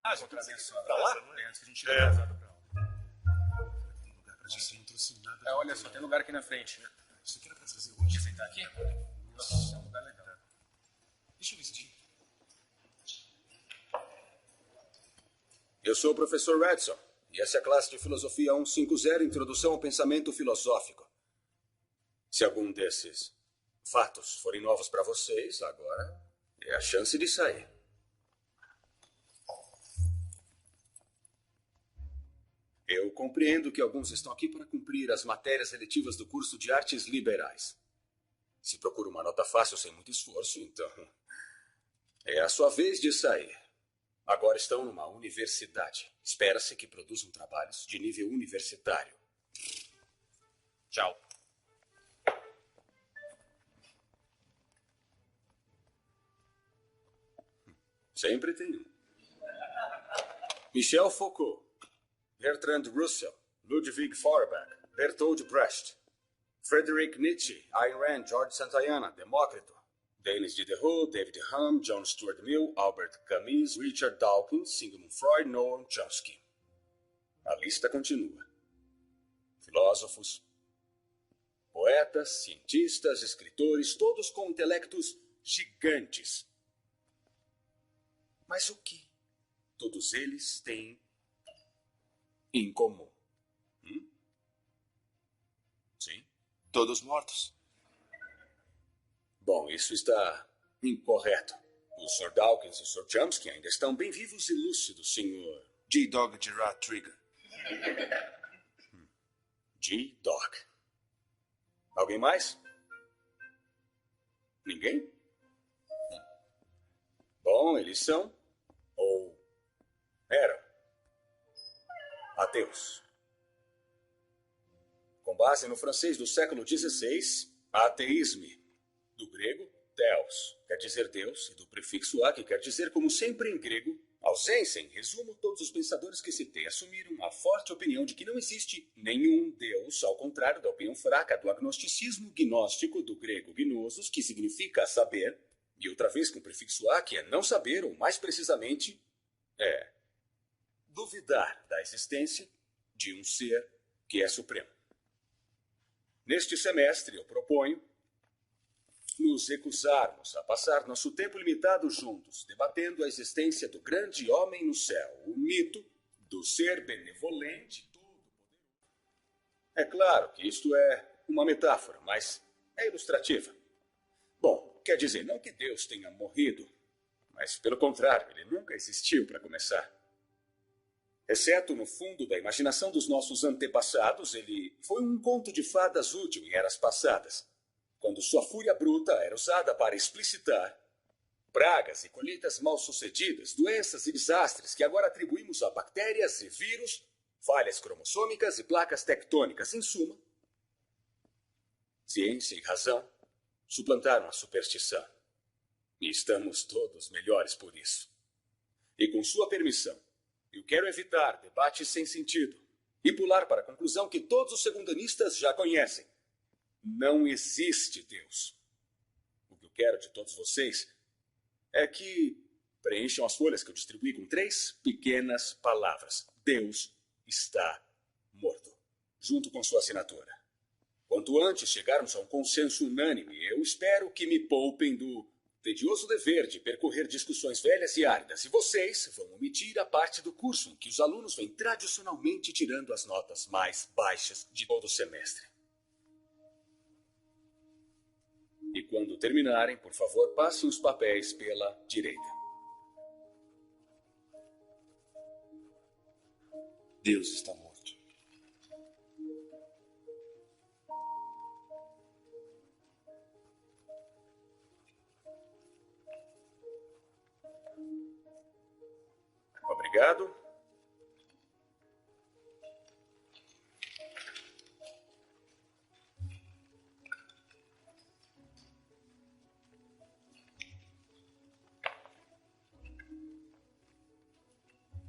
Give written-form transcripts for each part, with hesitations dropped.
Ah, já trouxe pra lá? É, antes que a gente chegue atrasado pra aula. Tem lugar pra gente, não trouxe nada. É, olha só, tem lugar aqui na frente. Isso aqui era pra trazer hoje. Quer sentar aqui? Nossa, é um lugar legal. Deixa eu vestir. Eu sou o professor Redson, e essa é a classe de Filosofia 150, Introdução ao Pensamento Filosófico. Se algum desses fatos forem novos para vocês, agora é a chance de sair. Eu compreendo que alguns estão aqui para cumprir as matérias eletivas do curso de Artes Liberais. Se procura uma nota fácil sem muito esforço, então é a sua vez de sair. Agora estão numa universidade. Espera-se que produzam trabalhos de nível universitário. Tchau. Sempre tem um. Michel Foucault, Bertrand Russell, Ludwig Feuerbach, Bertold Brecht, Friedrich Nietzsche, Ayn Rand, George Santayana, Demócrito, Denis Diderot, David Hume, John Stuart Mill, Albert Camus, Richard Dawkins, Sigmund Freud, Noam Chomsky. A lista continua. Filósofos, poetas, cientistas, escritores, todos com intelectos gigantes. Mas o que todos eles têm em comum? Sim? Todos mortos. Bom, isso está incorreto. O Sr. Dawkins e o Sr. Chomsky ainda estão bem vivos e lúcidos, Sr. G-Dog Gerard Trigger. G-Dog. Alguém mais? Ninguém? Bom, eles são, ou eram, ateus. Com base no francês do século XVI, ateísme. Do grego, theos, quer dizer Deus, e do prefixo a, que quer dizer, como sempre em grego, ausência. Em resumo, todos os pensadores que citei assumiram a forte opinião de que não existe nenhum Deus, ao contrário da opinião fraca do agnosticismo gnóstico, do grego gnosos, que significa saber, e outra vez com o prefixo a, que é não saber, ou mais precisamente, é duvidar da existência de um ser que é supremo. Neste semestre, eu proponho nos recusarmos a passar nosso tempo limitado juntos, debatendo a existência do grande homem no céu, o mito do ser benevolente todo-poderoso. É claro que isto é uma metáfora, mas é ilustrativa. Bom, quer dizer, não que Deus tenha morrido, mas pelo contrário, ele nunca existiu para começar. Exceto no fundo da imaginação dos nossos antepassados, ele foi um conto de fadas útil em eras passadas, quando sua fúria bruta era usada para explicitar pragas e colheitas mal-sucedidas, doenças e desastres que agora atribuímos a bactérias e vírus, falhas cromossômicas e placas tectônicas. Em suma, ciência e razão suplantaram a superstição. E estamos todos melhores por isso. E com sua permissão, eu quero evitar debates sem sentido e pular para a conclusão que todos os segundanistas já conhecem. Não existe Deus. O que eu quero de todos vocês é que preencham as folhas que eu distribuí com 3 pequenas palavras. Deus está morto, junto com sua assinatura. Quanto antes chegarmos a um consenso unânime, eu espero que me poupem do tedioso dever de percorrer discussões velhas e áridas. E vocês vão omitir a parte do curso em que os alunos vêm tradicionalmente tirando as notas mais baixas de todo o semestre. E quando terminarem, por favor, passem os papéis pela direita. Deus está morto. Obrigado.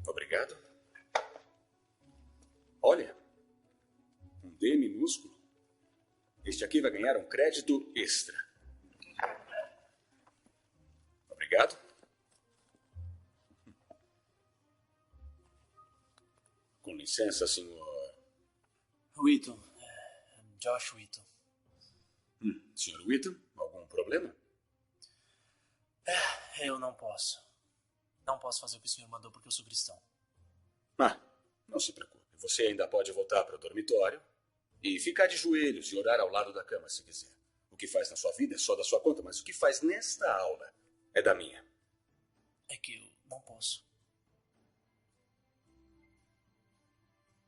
Obrigado. Olha, um D minúsculo. Este aqui vai ganhar um crédito extra. Obrigado. licença, senhor. Wheaton. Josh Wheaton. Senhor Wheaton, algum problema? Eu não posso. Não posso fazer o que o senhor mandou porque eu sou cristão. Não se preocupe. Você ainda pode voltar para o dormitório e ficar de joelhos e orar ao lado da cama, se quiser. O que faz na sua vida é só da sua conta, mas o que faz nesta aula é da minha. É que eu não posso.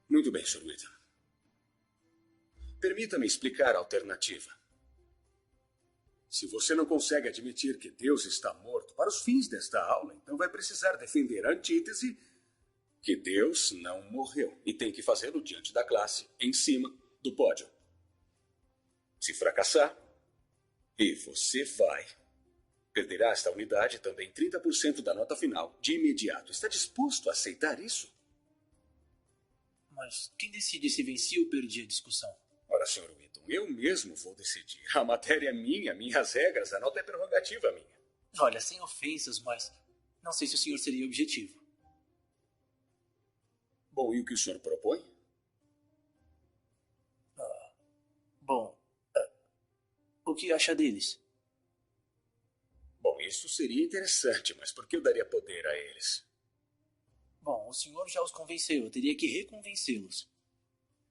Muito bem, Sr. Wheaton. Permita-me explicar a alternativa. Se você não consegue admitir que Deus está morto para os fins desta aula, então vai precisar defender a antítese que Deus não morreu. E tem que fazê-lo diante da classe, em cima do pódio. Se fracassar, e você vai, perderá esta unidade também 30% da nota final de imediato. Está disposto a aceitar isso? Mas quem decide se venci ou perdi a discussão? Ora, Sr. Wheaton, eu mesmo vou decidir. A matéria é minha, minhas regras, a nota é prerrogativa minha. Olha, sem ofensas, mas não sei se o senhor seria objetivo. Bom, e o que o senhor propõe? Bom, o que acha deles? Bom, isso seria interessante, mas por que eu daria poder a eles? Bom, o senhor já os convenceu. Eu teria que reconvencê-los.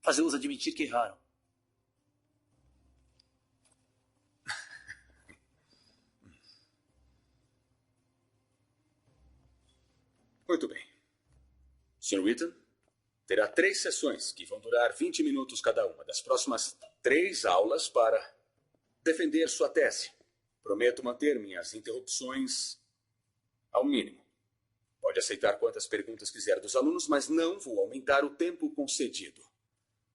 Fazê-los admitir que erraram. Muito bem. Sr. Wheaton, terá 3 sessões que vão durar 20 minutos cada uma, das próximas 3 aulas para defender sua tese. Prometo manter minhas interrupções ao mínimo. Pode aceitar quantas perguntas quiser dos alunos, mas não vou aumentar o tempo concedido.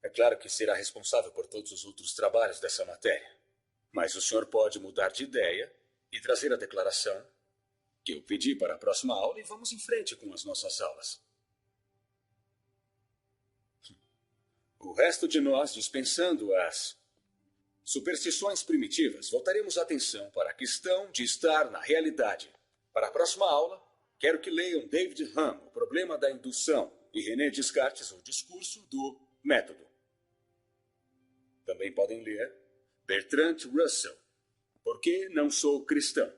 É claro que será responsável por todos os outros trabalhos dessa matéria. Mas o senhor pode mudar de ideia e trazer a declaração que eu pedi para a próxima aula e vamos em frente com as nossas aulas. O resto de nós, dispensando as superstições primitivas, voltaremos a atenção para a questão de estar na realidade. Para a próxima aula, quero que leiam David Hume, O Problema da Indução, e René Descartes, O Discurso do Método. Também podem ler Bertrand Russell, Por que Não Sou Cristão?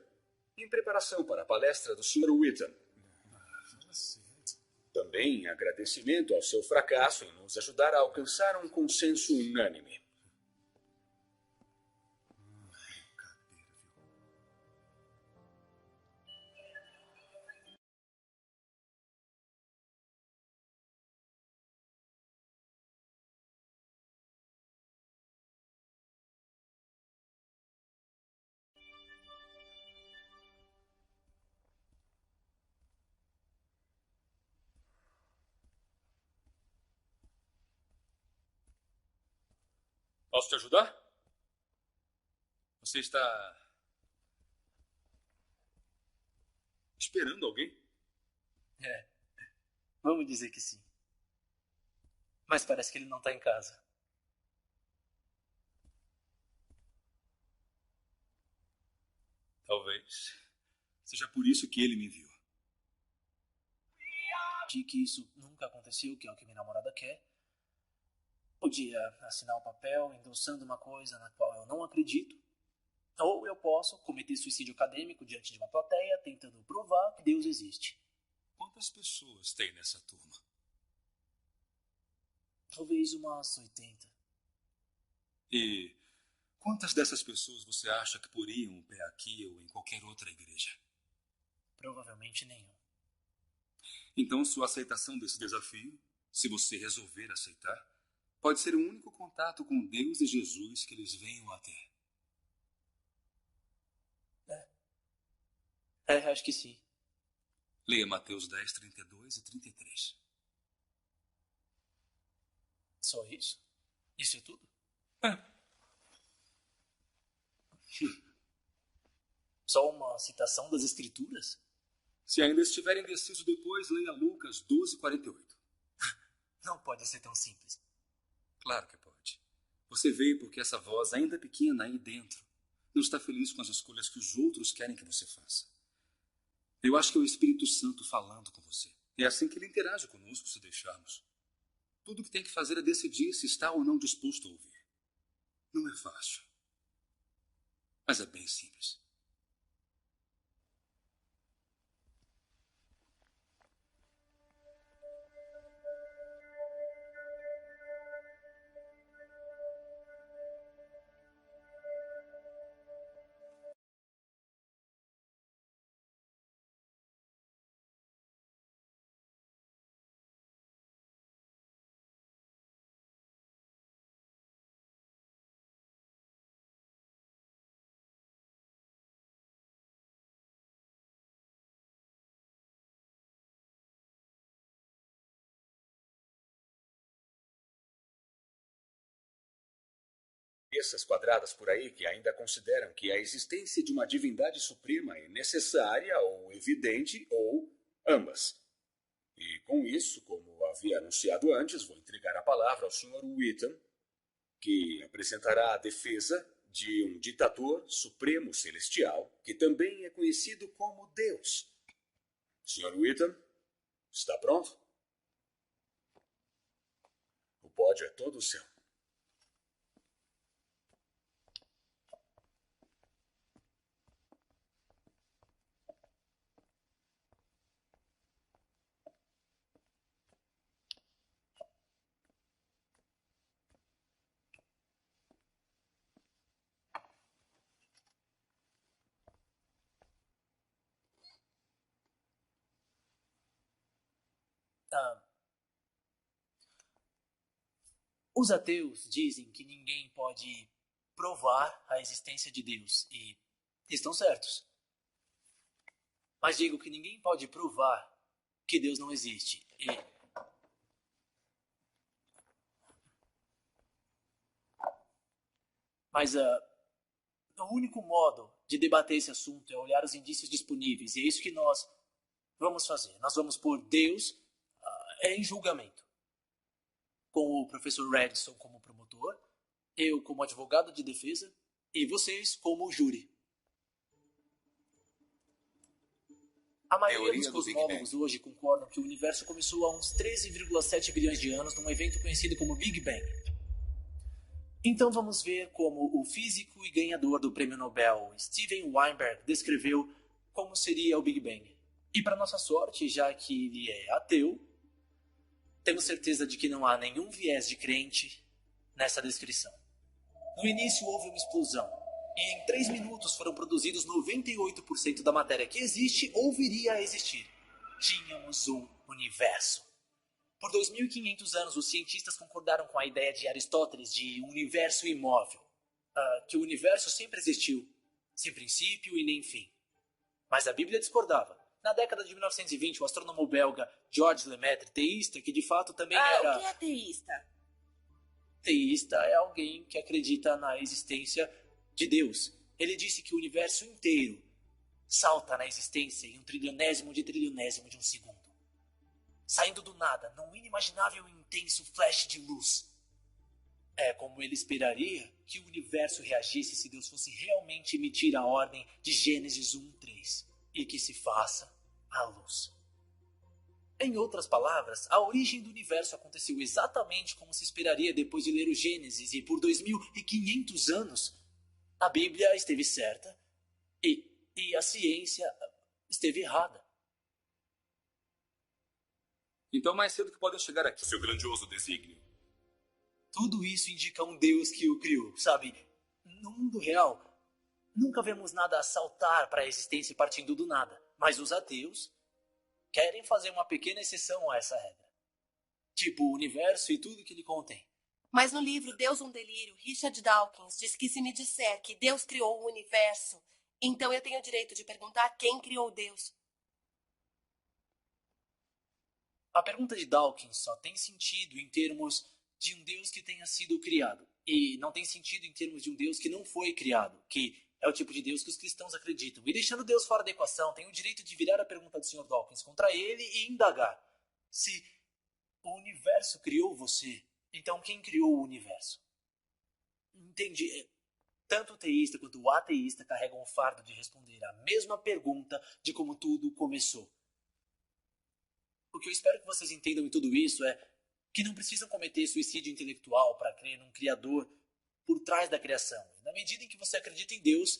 Em preparação para a palestra do Sr. Wheaton. Também em agradecimento ao seu fracasso em nos ajudar a alcançar um consenso unânime. Posso te ajudar? Você está esperando alguém? Vamos dizer que sim. Mas parece que ele não está em casa. Talvez. Seja por isso que ele me enviou. De que isso nunca aconteceu, que é o que minha namorada quer. Podia assinar o papel endossando uma coisa na qual eu não acredito. Ou eu posso cometer suicídio acadêmico diante de uma plateia, tentando provar que Deus existe. Quantas pessoas tem nessa turma? Talvez umas 80. E quantas dessas pessoas você acha que poriam o pé aqui ou em qualquer outra igreja? Provavelmente nenhum. Então, sua aceitação desse desafio, se você resolver aceitar, pode ser o único contato com Deus e Jesus que eles venham a ter. Acho que sim. Leia Mateus 10, 32 e 33. Só isso? Isso é tudo? Só uma citação das Escrituras? Se ainda estiver indeciso depois, leia Lucas 12, 48. Não pode ser tão simples. Claro que pode. Você veio porque essa voz, ainda pequena aí dentro, não está feliz com as escolhas que os outros querem que você faça. Eu acho que é o Espírito Santo falando com você. É assim que ele interage conosco se deixarmos. Tudo o que tem que fazer é decidir se está ou não disposto a ouvir. Não é fácil, mas é bem simples. Cabeças quadradas por aí que ainda consideram que a existência de uma divindade suprema é necessária ou evidente ou ambas. E com isso, como havia anunciado antes, vou entregar a palavra ao Sr. Wheaton, que apresentará a defesa de um ditador supremo celestial, que também é conhecido como Deus. Sr. Wheaton, está pronto? O pódio é todo seu. Os ateus dizem que ninguém pode provar a existência de Deus, e estão certos. Mas digo que ninguém pode provar que Deus não existe. Mas o único modo de debater esse assunto é olhar os indícios disponíveis, e é isso que nós vamos fazer. Nós vamos pôr Deus em julgamento, com o professor Redson como promotor, eu como advogado de defesa e vocês como júri. A maioria dos cosmólogos hoje concordam que o universo começou há uns 13,7 bilhões de anos num evento conhecido como Big Bang. Então vamos ver como o físico e ganhador do prêmio Nobel Steven Weinberg descreveu como seria o Big Bang. E para nossa sorte, já que ele é ateu, temos certeza de que não há nenhum viés de crente nessa descrição. No início houve uma explosão, e em 3 minutos foram produzidos 98% da matéria que existe ou viria a existir. Tínhamos um universo. Por 2.500 anos, os cientistas concordaram com a ideia de Aristóteles de um universo imóvel, que o universo sempre existiu, sem princípio e nem fim. Mas a Bíblia discordava. Na década de 1920, o astrônomo belga Georges Lemaitre, teísta, que de fato também era... O que é teísta? Teísta é alguém que acredita na existência de Deus. Ele disse que o universo inteiro salta na existência em um trilionésimo de um segundo. Saindo do nada, num inimaginável e intenso flash de luz. É como ele esperaria que o universo reagisse se Deus fosse realmente emitir a ordem de Gênesis 1:3 e que se faça a luz. Em outras palavras, a origem do universo aconteceu exatamente como se esperaria depois de ler o Gênesis, e por 2.500 anos a Bíblia esteve certa e a ciência esteve errada. Então, mais cedo que podem chegar aqui. Seu grandioso desígnio. Tudo isso indica um Deus que o criou, sabe? No mundo real, nunca vemos nada saltar para a existência partindo do nada. Mas os ateus querem fazer uma pequena exceção a essa regra. Tipo o universo e tudo que ele contém. Mas no livro Deus um Delírio, Richard Dawkins diz que se me disser que Deus criou o universo, então eu tenho o direito de perguntar quem criou Deus. A pergunta de Dawkins só tem sentido em termos de um Deus que tenha sido criado. E não tem sentido em termos de um Deus que não foi criado, que é o tipo de Deus que os cristãos acreditam. E deixando Deus fora da equação, tem o direito de virar a pergunta do Sr. Dawkins contra ele e indagar. Se o universo criou você, então quem criou o universo? Entendi. Tanto o teísta quanto o ateísta carregam o fardo de responder a mesma pergunta de como tudo começou. O que eu espero que vocês entendam em tudo isso é que não precisam cometer suicídio intelectual para crer num criador por trás da criação. Na medida em que você acredita em Deus,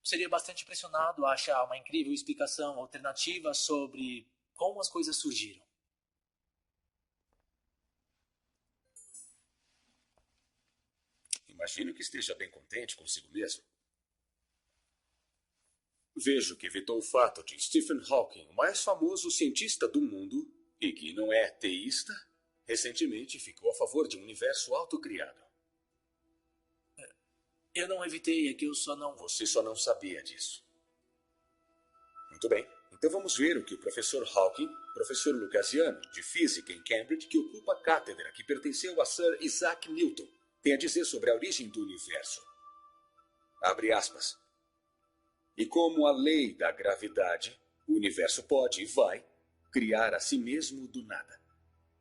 seria bastante pressionado a achar uma incrível explicação alternativa sobre como as coisas surgiram. Imagino que esteja bem contente consigo mesmo. Vejo que evitou o fato de Stephen Hawking, o mais famoso cientista do mundo, e que não é teísta, recentemente ficou a favor de um universo autocriado. Eu não evitei, é que eu só não... Você só não sabia disso. Muito bem. Então vamos ver o que o professor Hawking, professor lucasiano de física em Cambridge, que ocupa a cátedra que pertenceu a Sir Isaac Newton, tem a dizer sobre a origem do universo. Abre aspas. E como a lei da gravidade, o universo pode e vai criar a si mesmo do nada.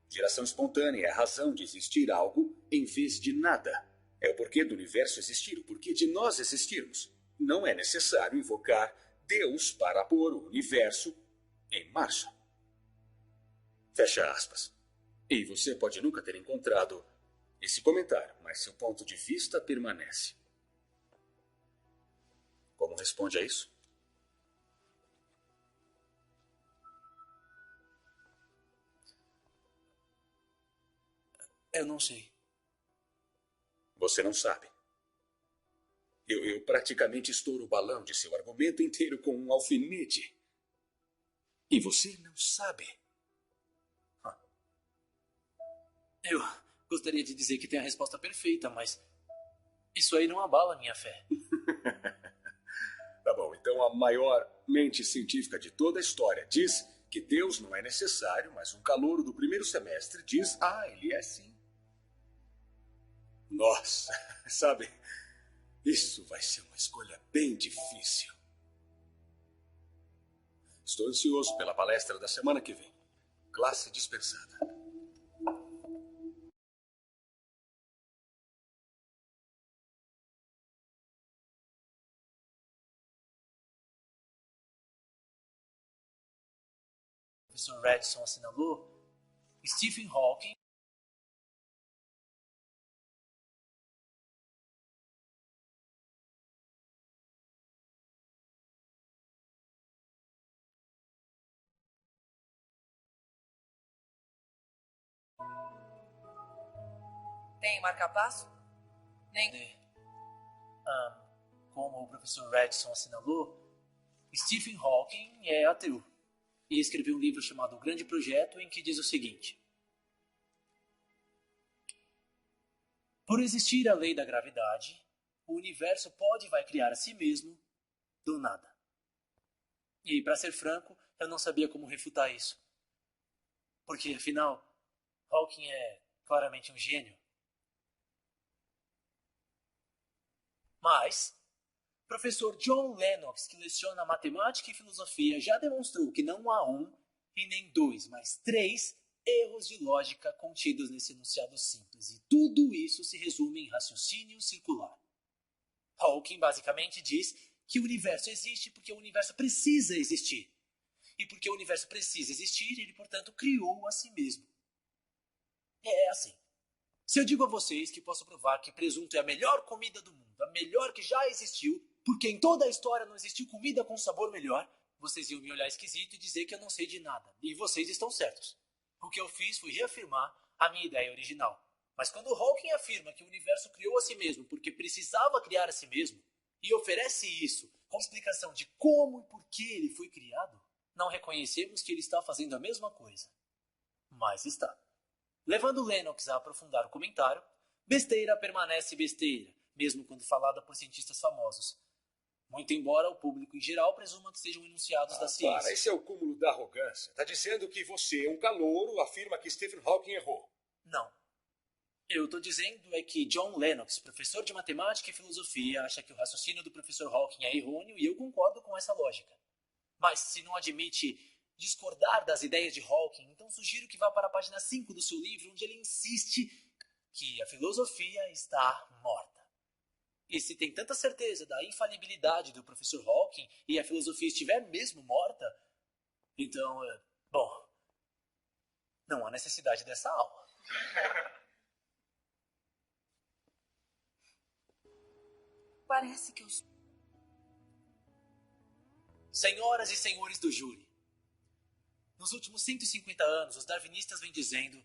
Geração espontânea é a razão de existir algo em vez de nada. É o porquê do universo existir, o porquê de nós existirmos. Não é necessário invocar Deus para pôr o universo em marcha. Fecha aspas. E você pode nunca ter encontrado esse comentário, mas seu ponto de vista permanece. Como responde a isso? Eu não sei. Você não sabe. Eu praticamente estouro o balão de seu argumento inteiro com um alfinete. E você não sabe. Eu gostaria de dizer que tem a resposta perfeita, mas isso aí não abala a minha fé. Tá bom, então a maior mente científica de toda a história diz que Deus não é necessário, mas um calouro do primeiro semestre diz, ele é sim. Nossa, sabe, isso vai ser uma escolha bem difícil. Estou ansioso pela palestra da semana que vem. Classe dispensada. O professor Redson assinalou, Stephen Hawking Tem marca-passo? como o professor Redson assinalou, Stephen Hawking é ateu e escreveu um livro chamado O Grande Projeto, em que diz o seguinte: por existir a lei da gravidade, o universo pode e vai criar a si mesmo do nada. E, para ser franco, eu não sabia como refutar isso. Porque, afinal, Hawking é claramente um gênio. Mas, o professor John Lennox, que leciona matemática e filosofia, já demonstrou que não há um e nem dois, mas 3 erros de lógica contidos nesse enunciado simples. E tudo isso se resume em raciocínio circular. Hawking basicamente diz que o universo existe porque o universo precisa existir. E porque o universo precisa existir, ele, portanto, criou a si mesmo. É assim. Se eu digo a vocês que posso provar que presunto é a melhor comida do mundo, a melhor que já existiu, porque em toda a história não existiu comida com sabor melhor, vocês iam me olhar esquisito e dizer que eu não sei de nada. E vocês estão certos. O que eu fiz foi reafirmar a minha ideia original. Mas quando Hawking afirma que o universo criou a si mesmo porque precisava criar a si mesmo, e oferece isso como explicação de como e por que ele foi criado, não reconhecemos que ele está fazendo a mesma coisa. Mas está. Levando Lennox a aprofundar o comentário, besteira permanece besteira, mesmo quando falada por cientistas famosos. Muito embora o público em geral presuma que sejam enunciados da ciência. Para, esse é o cúmulo da arrogância. Está dizendo que você, um calouro, afirma que Stephen Hawking errou. Não. Eu estou dizendo é que John Lennox, professor de matemática e filosofia, acha que o raciocínio do professor Hawking é errôneo e eu concordo com essa lógica. Mas se não admite discordar das ideias de Hawking, então sugiro que vá para a página 5 do seu livro, onde ele insiste que a filosofia está morta. E se tem tanta certeza da infalibilidade do professor Hawking e a filosofia estiver mesmo morta, então, bom, não há necessidade dessa aula. Parece que eu... Senhoras e senhores do júri, nos últimos 150 anos, os darwinistas vêm dizendo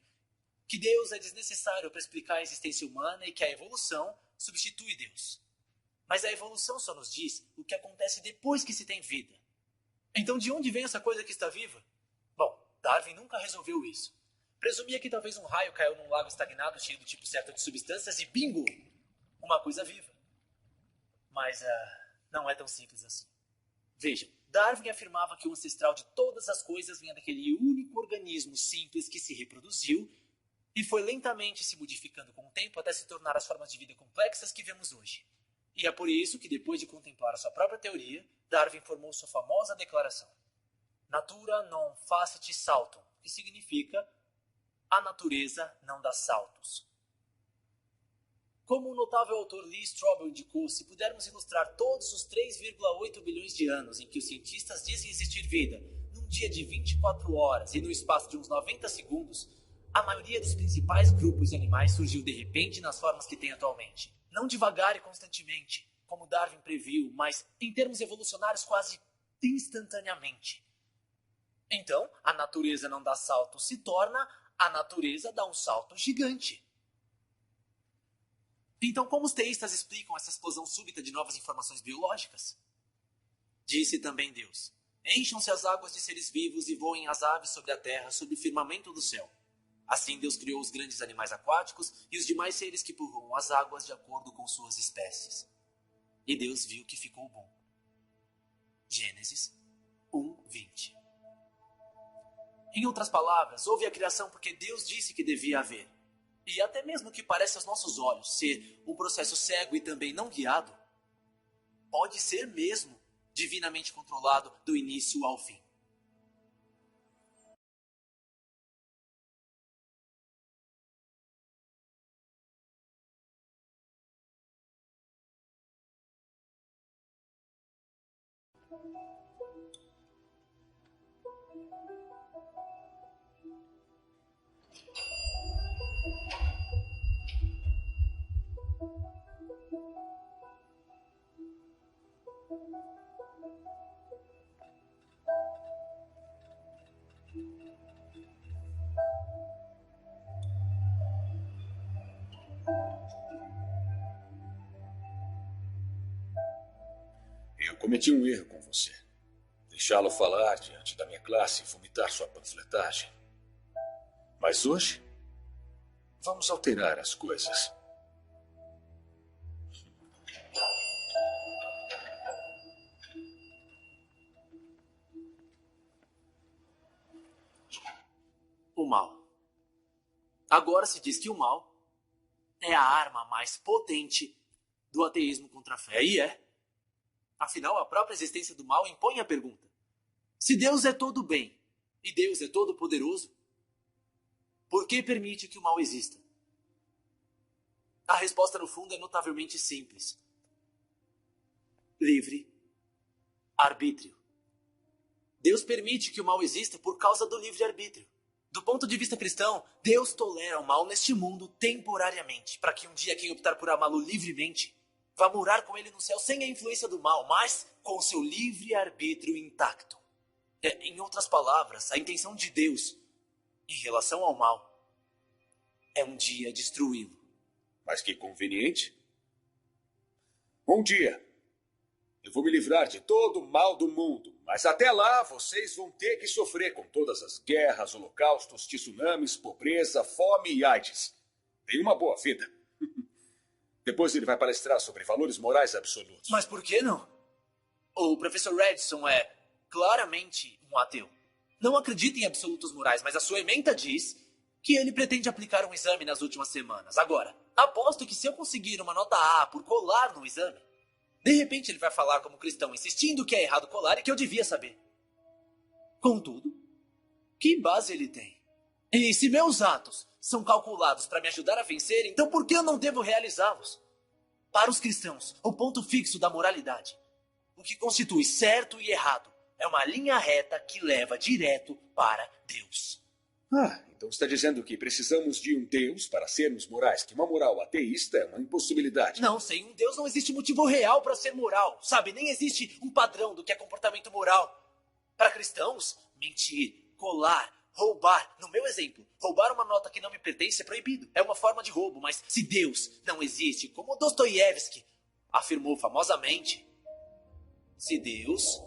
que Deus é desnecessário para explicar a existência humana e que a evolução substitui Deus. Mas a evolução só nos diz o que acontece depois que se tem vida. Então de onde vem essa coisa que está viva? Bom, Darwin nunca resolveu isso. Presumia que talvez um raio caiu num lago estagnado cheio do tipo certo de substâncias e bingo! Uma coisa viva. Mas não é tão simples assim. Vejam, Darwin afirmava que o ancestral de todas as coisas vinha daquele único organismo simples que se reproduziu e foi lentamente se modificando com o tempo até se tornar as formas de vida complexas que vemos hoje. E é por isso que, depois de contemplar a sua própria teoria, Darwin formou sua famosa declaração: Natura non facit saltum, que significa a natureza não dá saltos. Como o notável autor Lee Strobel indicou, se pudermos ilustrar todos os 3,8 bilhões de anos em que os cientistas dizem existir vida, num dia de 24 horas e no espaço de uns 90 segundos, a maioria dos principais grupos de animais surgiu de repente nas formas que tem atualmente. Não devagar e constantemente, como Darwin previu, mas em termos evolucionários quase instantaneamente. Então, a natureza não dá salto se torna, a natureza dá um salto gigante. Então, como os teístas explicam essa explosão súbita de novas informações biológicas? Disse também Deus: encham-se as águas de seres vivos e voem as aves sobre a terra, sob o firmamento do céu. Assim Deus criou os grandes animais aquáticos e os demais seres que povoam as águas de acordo com suas espécies. E Deus viu que ficou bom. Gênesis 1:20. Em outras palavras, houve a criação porque Deus disse que devia haver. E até mesmo que parece aos nossos olhos ser um processo cego e também não guiado, pode ser mesmo divinamente controlado do início ao fim. Eu cometi um erro com você. Deixá-lo falar diante da minha classe e vomitar sua panfletagem. Mas hoje, vamos alterar as coisas. O mal. Agora se diz que o mal é a arma mais potente do ateísmo contra a fé. E é. Afinal, a própria existência do mal impõe a pergunta: se Deus é todo bem e Deus é todo poderoso, por que permite que o mal exista? A resposta, no fundo, é notavelmente simples. Livre arbítrio. Deus permite que o mal exista por causa do livre arbítrio. Do ponto de vista cristão, Deus tolera o mal neste mundo temporariamente, para que um dia quem optar por amá-lo livremente vá morar com ele no céu sem a influência do mal, mas com o seu livre arbítrio intacto. Em outras palavras, a intenção de Deus em relação ao mal é um dia destruí-lo. Mas que conveniente. Um dia, eu vou me livrar de todo o mal do mundo, mas até lá vocês vão ter que sofrer com todas as guerras, holocaustos, tsunamis, pobreza, fome e AIDS. Tem uma boa vida. Depois ele vai palestrar sobre valores morais absolutos. Mas por que não? O professor Redson é claramente um ateu. Não acredita em absolutos morais, mas a sua ementa diz que ele pretende aplicar um exame nas últimas semanas. Agora, aposto que se eu conseguir uma nota A por colar no exame, de repente ele vai falar como cristão, insistindo que é errado colar e que eu devia saber. Contudo, que base ele tem? E se meus atos são calculados para me ajudar a vencer, então por que eu não devo realizá-los? Para os cristãos, o ponto fixo da moralidade, o que constitui certo e errado, é uma linha reta que leva direto para Deus. Então está dizendo que precisamos de um Deus para sermos morais, que uma moral ateísta é uma impossibilidade. Não, sem um Deus não existe motivo real para ser moral, sabe? Nem existe um padrão do que é comportamento moral. Para cristãos, mentir, colar, roubar. No meu exemplo, roubar uma nota que não me pertence é proibido. É uma forma de roubo, mas se Deus não existe, como Dostoiévski afirmou famosamente, se Deus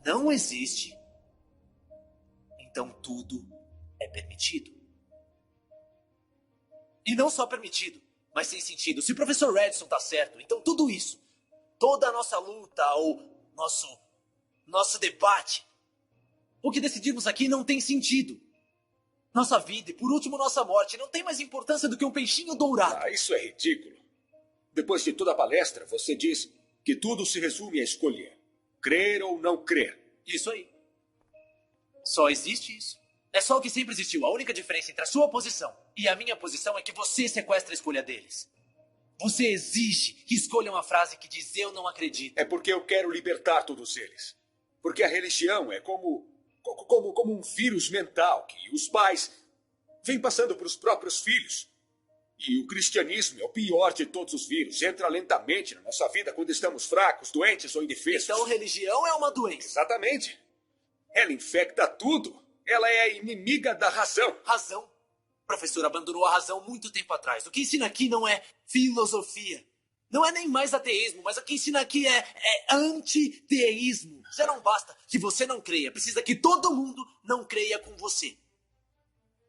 não existe, então tudo é permitido. E não só permitido, mas sem sentido. Se o professor Redson está certo, então tudo isso, toda a nossa luta ou nosso debate, o que decidirmos aqui não tem sentido. Nossa vida e, por último, nossa morte não tem mais importância do que um peixinho dourado. Isso é ridículo. Depois de toda a palestra, você diz que tudo se resume a escolher. Crer ou não crer. Isso aí. Só existe isso. É só o que sempre existiu. A única diferença entre a sua posição e a minha posição é que você sequestra a escolha deles. Você exige que escolham a frase que diz eu não acredito. É porque eu quero libertar todos eles. Porque a religião é como um vírus mental que os pais vêm passando para os próprios filhos. E o cristianismo é o pior de todos os vírus. Entra lentamente na nossa vida quando estamos fracos, doentes ou indefesos. Então religião é uma doença. Exatamente. Ela infecta tudo. Ela é a inimiga da razão. Razão? O professor abandonou a razão muito tempo atrás. O que ensina aqui não é filosofia. Não é nem mais ateísmo, mas o que ensina aqui é antiteísmo. Já não basta que você não creia. Precisa que todo mundo não creia com você.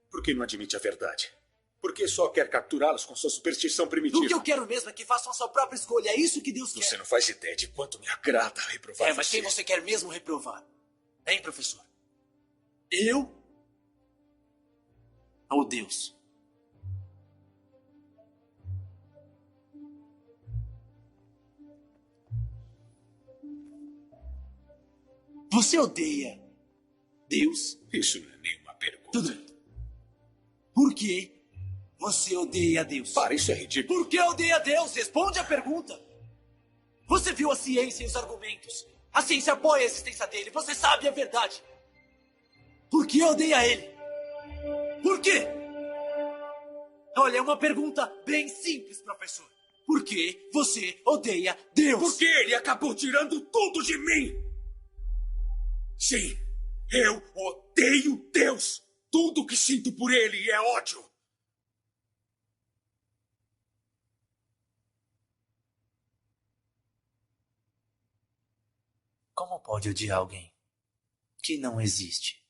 Por que não admite a verdade? Por que só quer capturá-los com sua superstição primitiva? O que eu quero mesmo é que façam a sua própria escolha. É isso que Deus quer. Você não faz ideia de quanto me agrada reprovar mas quem você quer mesmo reprovar? Hein, professor? Eu? Ou Deus? Você odeia Deus? Isso não é nenhuma pergunta. Tudo bem. Por que você odeia Deus? Para, isso é ridículo. Por que odeia Deus? Responde a pergunta. Você viu a ciência e os argumentos. A ciência apoia a existência dele. Você sabe a verdade. Por que odeia ele? Por quê? Olha, é uma pergunta bem simples, professor. Por que você odeia Deus? Porque ele acabou tirando tudo de mim. Sim, eu odeio Deus. Tudo que sinto por ele é ódio. Como pode odiar alguém que não existe?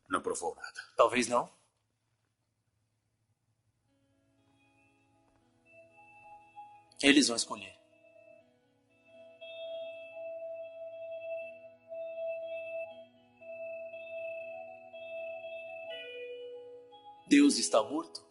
Não provou nada. Talvez não. Eles vão escolher. Deus está morto?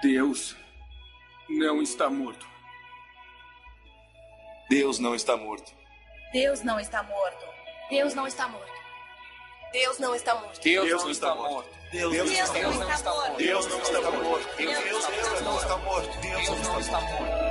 Deus não está morto. Deus não está morto. Deus não está morto. Deus não está morto. Deus não está morto. Deus não está morto. Deus não está morto. Deus não está morto. Deus não está morto. Deus não está morto. Deus não está morto.